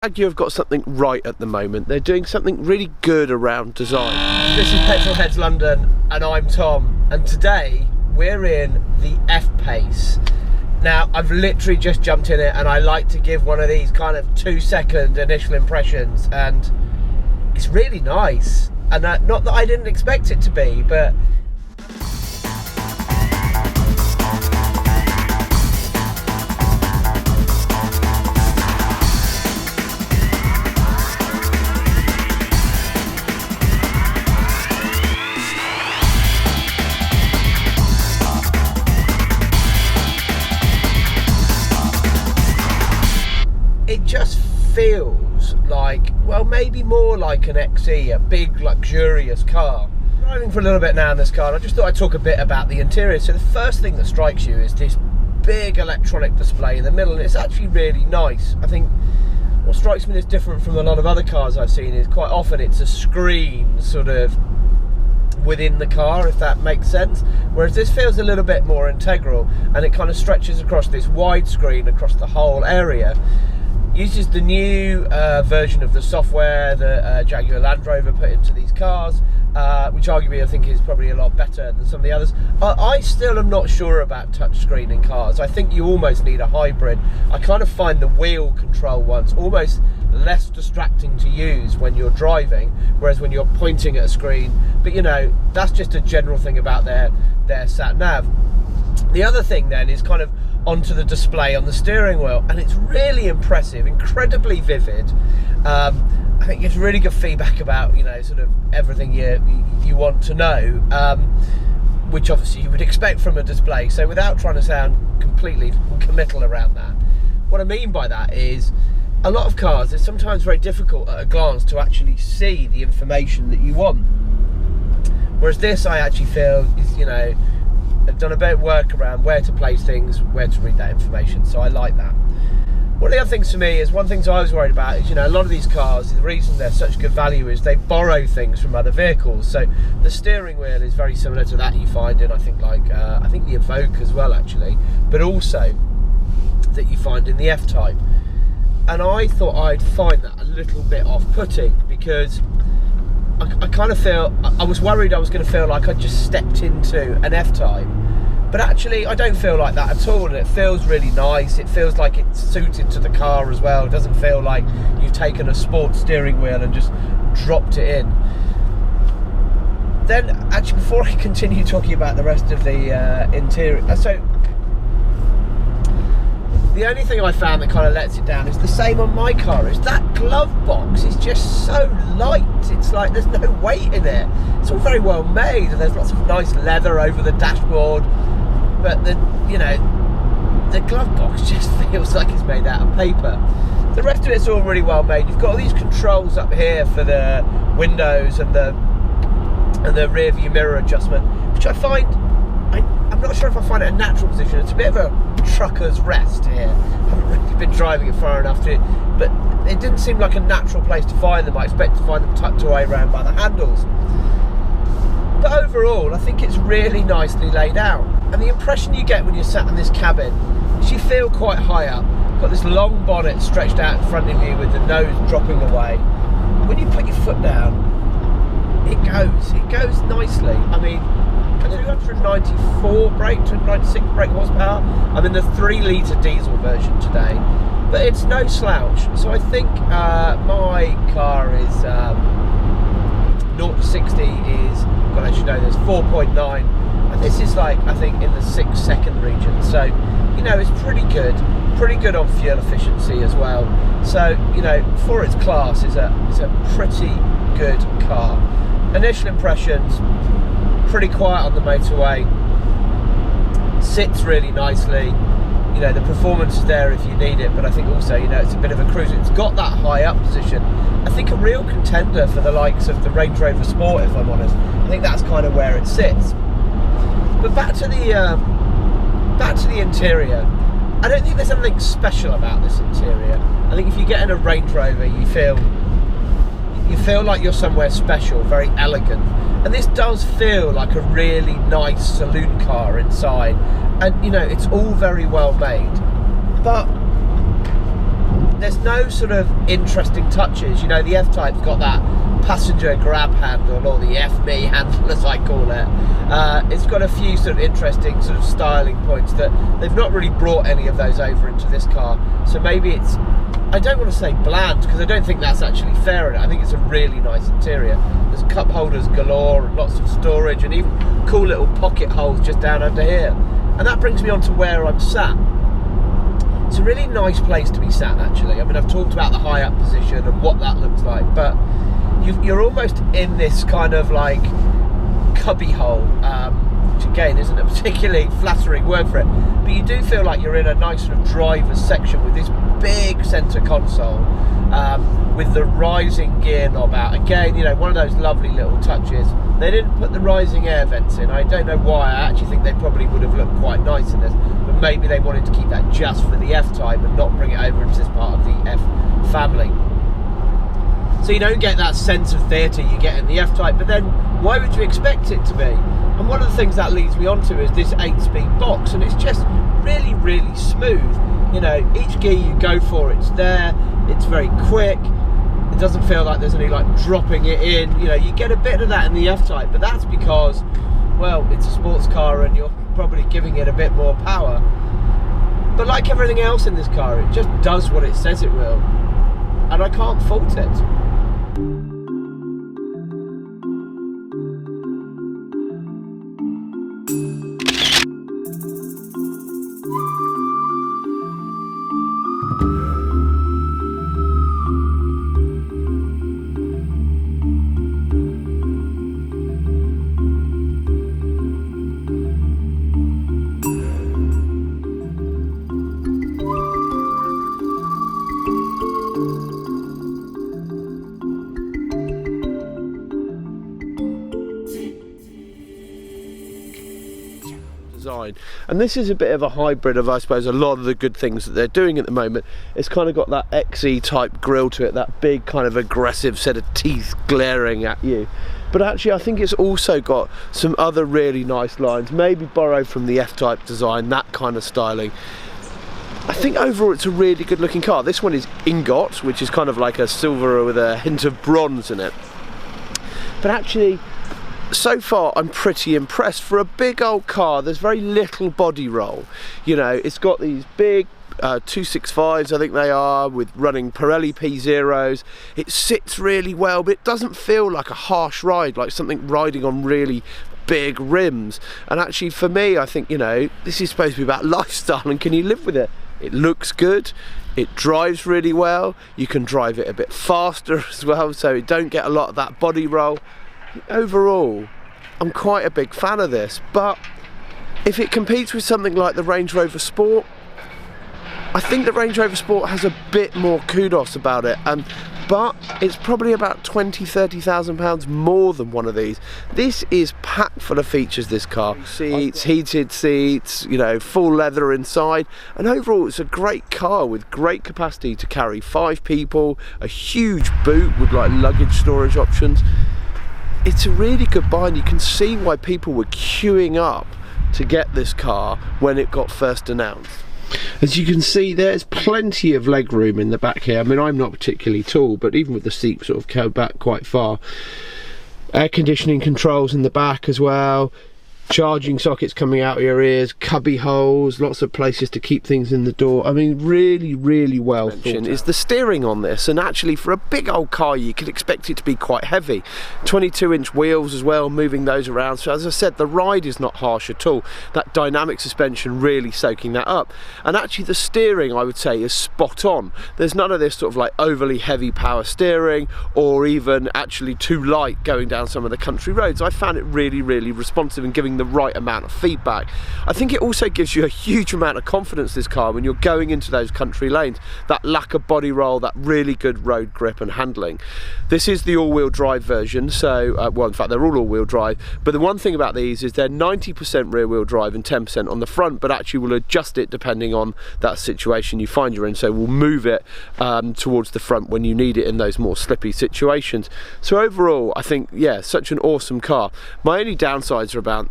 Jaguar have got something right at the moment. They're doing something really good around design. This is Petrolheads London and I'm Tom, and today we're in the F Pace. Now I've literally just jumped in it and I like to give one of these kind of 2-second initial impressions, and it's really nice, and not that I didn't expect it to be, but it just feels like, well, maybe more like an XE, a big luxurious car. Driving for a little bit now in this car, and I just thought I'd talk a bit about the interior. So the first thing that strikes you is this big electronic display in the middle, and it's actually really nice. I think what strikes me as different from a lot of other cars I've seen is quite often it's a screen sort of within the car, if that makes sense, whereas this feels a little bit more integral, and it kind of stretches across this wide screen across the whole area. Uses the new version of the software that Jaguar Land Rover put into these cars, which arguably I think is probably a lot better than some of the others. I still am not sure about touchscreen in cars. I think you almost need a hybrid. I kind of find the wheel control ones almost less distracting to use when you're driving, whereas when you're pointing at a screen. But you know, that's just a general thing about their sat nav. The other thing then is kind of onto the display on the steering wheel, and it's really impressive, incredibly vivid. I think it's really good feedback about, you know, sort of everything you want to know, which obviously you would expect from a display. So without trying to sound completely committal around that, what I mean by that is a lot of cars, it's sometimes very difficult at a glance to actually see the information that you want, whereas this I actually feel is, you know, I've done a bit of work around where to place things, where to read that information, so I like that. One of the other things for me is, one of the things I was worried about is, you know, a lot of these cars, the reason they're such good value is they borrow things from other vehicles. So the steering wheel is very similar to that you find in, I think, like, I think the Evoque as well, actually, but also that you find in the F-Type. And I thought I'd find that a little bit off-putting, because I kind of feel, I was worried I was going to feel like I just stepped into an F-Type, but actually I don't feel like that at all, and it feels really nice. It feels like it's suited to the car as well. It doesn't feel like you've taken a sports steering wheel and just dropped it in. Then, actually, before I continue talking about the rest of the interior, so the only thing I found that kind of lets it down is the same on my car, is that glove box is just so light. It's like there's no weight in it. It's all very well made, and there's lots of nice leather over the dashboard, but the glove box just feels like it's made out of paper. The rest of it's all really well made. You've got all these controls up here for the windows and the rear view mirror adjustment, which I find, I'm not sure if I find it a natural position. It's a bit of a trucker's rest here. I haven't really been driving it far enough to, but it didn't seem like a natural place to find them. I expect to find them tucked away around by the handles. But overall, I think it's really nicely laid out. And the impression you get when you're sat in this cabin is you feel quite high up. Got this long bonnet stretched out in front of you with the nose dropping away. When you put your foot down, it goes nicely. I mean, 294 brake, 296 brake horsepower. I'm in the 3-litre diesel version today, but it's no slouch. So I think my car is 0 to 60 is, well, as you know, there's 4.9, and this is like, I think, in the 6-second region. So, you know, it's pretty good on fuel efficiency as well. So, you know, for its class, is a pretty good car. Initial impressions, pretty quiet on the motorway, sits really nicely. You know, the performance is there if you need it, but I think also, you know, it's a bit of a cruiser. It's got that high up position. I think a real contender for the likes of the Range Rover Sport, if I'm honest. I think that's kind of where it sits. But back to the interior. I don't think there's anything special about this interior. I think if you get in a Range Rover, you feel like you're somewhere special, very elegant. And this does feel like a really nice saloon car inside. And, you know, it's all very well made. But there's no sort of interesting touches. You know, the F-Type's got that passenger grab handle, or the F-me handle as I call it. It's got a few sort of interesting sort of styling points that they've not really brought any of those over into this car. So maybe it's, I don't want to say bland, because I don't think that's actually fair in it. I think it's a really nice interior. There's cup holders galore and lots of storage, and even cool little pocket holes just down under here. And that brings me on to where I'm sat. It's a really nice place to be sat, actually. I mean, I've talked about the high up position and what that looks like, but you're almost in this kind of like cubby hole, which again isn't a particularly flattering word for it, but you do feel like you're in a nice sort of driver's section with this big centre console, with the rising gear knob out. Again, you know, one of those lovely little touches. They didn't put the rising air vents in. I don't know why. I actually think they probably would have looked quite nice in this, but maybe they wanted to keep that just for the F-Type and not bring it over into this part of the F family. So you don't get that sense of theatre you get in the F-Type, but then why would you expect it to be? And one of the things that leads me on to is this 8-speed box, and it's just really, really smooth. You know, each gear you go for, it's there, it's very quick. It doesn't feel like there's any like dropping it in. You know, you get a bit of that in the F-Type, but that's because, well, it's a sports car and you're probably giving it a bit more power. But like everything else in this car, it just does what it says it will, and I can't fault it. Design. And this is a bit of a hybrid of, I suppose, a lot of the good things that they're doing at the moment. It's kind of got that XE type grille to it, that big kind of aggressive set of teeth glaring at you. But actually I think it's also got some other really nice lines, maybe borrowed from the F-Type design, that kind of styling. I think overall it's a really good looking car. This one is ingot, which is kind of like a silver with a hint of bronze in it. But actually, so far I'm pretty impressed. For a big old car, there's very little body roll. You know, it's got these big 265s, I think they are, with running Pirelli P0s. It sits really well, but it doesn't feel like a harsh ride, like something riding on really big rims. And actually for me, I think, you know, this is supposed to be about lifestyle, and can you live with it? It looks good, it drives really well, you can drive it a bit faster as well, so you don't get a lot of that body roll. Overall, I'm quite a big fan of this, but if it competes with something like the Range Rover Sport, I think the Range Rover Sport has a bit more kudos about it, but it's probably about £20,000–30,000 more than one of these. This is packed full of features, this car. Seats, heated seats, you know, full leather inside, and overall it's a great car with great capacity to carry 5 people, a huge boot with like luggage storage options. It's a really good buy, and you can see why people were queuing up to get this car when it got first announced. As you can see, there's plenty of leg room in the back here. I mean, I'm not particularly tall, but even with the seat sort of go back quite far. Air conditioning controls in the back as well. Charging sockets coming out of your ears, cubby holes, lots of places to keep things in the door. I mean, really, really well thought out. Is the steering on this, and actually for a big old car you could expect it to be quite heavy. 22-inch wheels as well, moving those around. So as I said, the ride is not harsh at all. That dynamic suspension really soaking that up. And actually the steering, I would say, is spot on. There's none of this sort of like overly heavy power steering, or even actually too light going down some of the country roads. I found it really, really responsive and giving the right amount of feedback. I think it also gives you a huge amount of confidence, this car, when you're going into those country lanes. That lack of body roll, that really good road grip and handling. This is the all-wheel drive version, so well, in fact they're all-wheel drive, but the one thing about these is they're 90% rear-wheel drive and 10% on the front, but actually will adjust it depending on that situation you find you're in, so we'll move it towards the front when you need it in those more slippy situations. So overall, I think, yeah, such an awesome car. My only downsides are about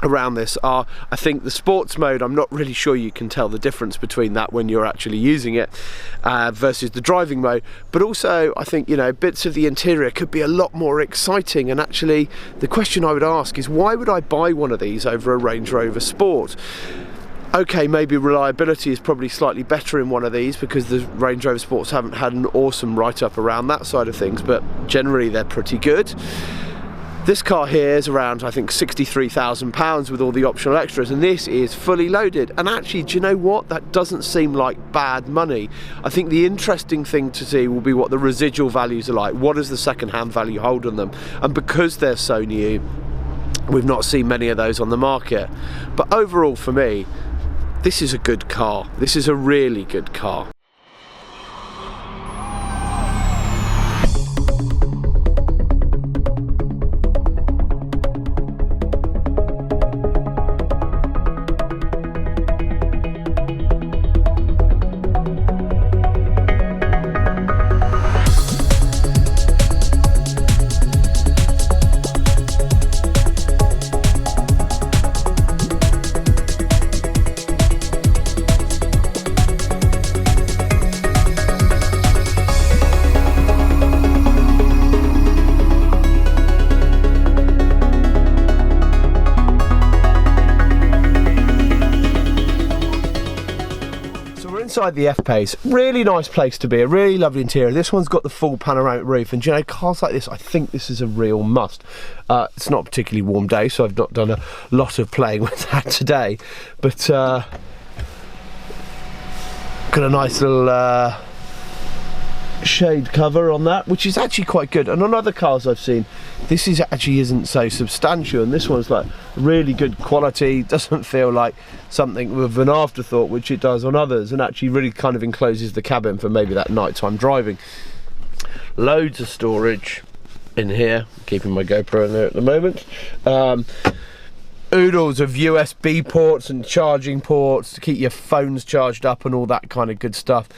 around this are, I think the sports mode, I'm not really sure you can tell the difference between that when you're actually using it versus the driving mode, but also I think, you know, bits of the interior could be a lot more exciting. And actually the question I would ask is, why would I buy one of these over a Range Rover Sport? Okay, maybe reliability is probably slightly better in one of these because the Range Rover Sports haven't had an awesome write-up around that side of things, but generally they're pretty good. This car here is around, I think, £63,000 with all the optional extras, and this is fully loaded. And actually, do you know what? That doesn't seem like bad money. I think the interesting thing to see will be what the residual values are like. What does the second-hand value hold on them? And because they're so new, we've not seen many of those on the market. But overall, for me, this is a good car. This is a really good car. Inside the F Pace, really nice place to be, a really lovely interior. This one's got the full panoramic roof, and you know, cars like this, I think this is a real must. It's not a particularly warm day, so I've not done a lot of playing with that today, but got a nice little shade cover on that, which is actually quite good. And on other cars I've seen, this is actually isn't so substantial, and this one's like really good quality, doesn't feel like something with an afterthought, which it does on others, and actually really kind of encloses the cabin for maybe that nighttime driving. Loads of storage in here, keeping my GoPro in there at the moment. Oodles of USB ports and charging ports to keep your phones charged up and all that kind of good stuff.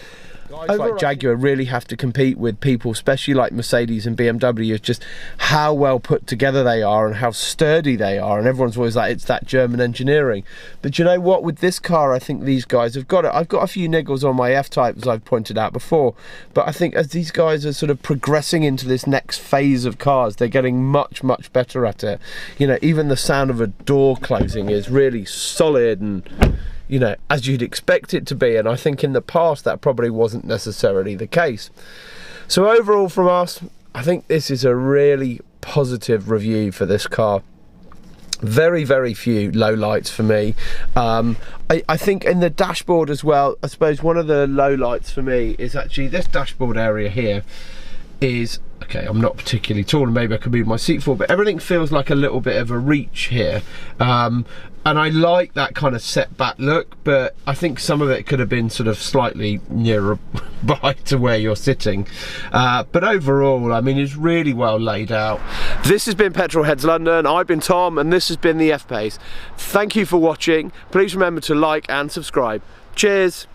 Guys like Jaguar really have to compete with people, especially like Mercedes and BMW, just how well put together they are and how sturdy they are, and everyone's always like, it's that German engineering. But you know what, with this car I think these guys have got it. I've got a few niggles on my F-Type, as I've pointed out before, but I think as these guys are sort of progressing into this next phase of cars, they're getting much better at it. You know, even the sound of a door closing is really solid and, you know, as you'd expect it to be, and I think in the past that probably wasn't necessarily the case. So overall from us, I think this is a really positive review for this car. Very few lowlights for me. I think in the dashboard as well, I suppose one of the lowlights for me is actually this dashboard area here is, okay, I'm not particularly tall and maybe I could move my seat forward, but everything feels like a little bit of a reach here. And I like that kind of set back look, but I think some of it could have been sort of slightly nearer by to where you're sitting. But overall, I mean, it's really well laid out. This has been Petrolheads London. I've been Tom, and this has been the F Pace. Thank you for watching. Please remember to like and subscribe. Cheers.